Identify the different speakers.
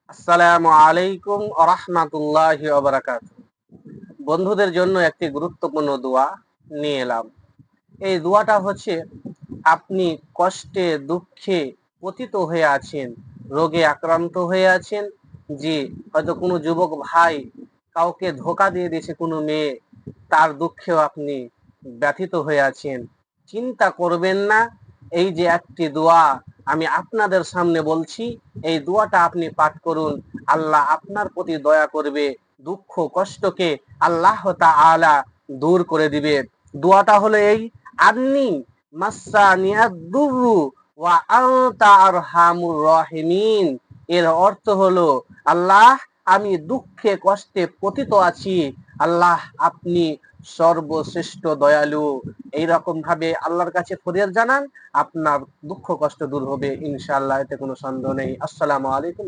Speaker 1: আসসালামু আলাইকুম ওয়া রাহমাতুল্লাহি ওয়া বারাকাতুহু। বন্ধুদের জন্য একটি গুরুত্বপূর্ণ দোয়া নিয়ে এলাম। এই দোয়াটা হচ্ছে, আপনি কষ্টে দুঃখে পতিত হয়ে আছেন, রোগে আক্রান্ত হয়ে আছেন, যে হয়তো কোনো যুবক ভাই কাউকে ধোঁকা দিয়ে দিয়েছে কোনো মেয়ে, তার দুঃখেও আপনি ব্যথিত হয়ে আছেন। চিন্তা করবেন না, এই যে একটি দোয়া আমি আপনাদের সামনে বলছি, এই দোয়াটা আপনি পাঠ করুন। আল্লাহ আপনার প্রতি দয়া করবে, দুঃখ কষ্টকে আল্লাহ তাআলা দূর করে দিবে। দোয়াটা হলো এই, আন্নি মাসানিয়াদ-দুররু ওয়া আনতা আরহামুর রাহিমিন। এর অর্থ হলো, আল্লাহ আমি দুঃখে কষ্টে পতিত আছি, আল্লাহ আপনি সর্বশ্রেষ্ঠ দয়ালু। এইরকম ভাবে আল্লাহর কাছে ফরিয়াদ জানান, আপনার দুঃখ কষ্ট দূর হবে ইনশাআল্লাহ, এতে কোনো সন্দেহ নেই। আসসালামু আলাইকুম।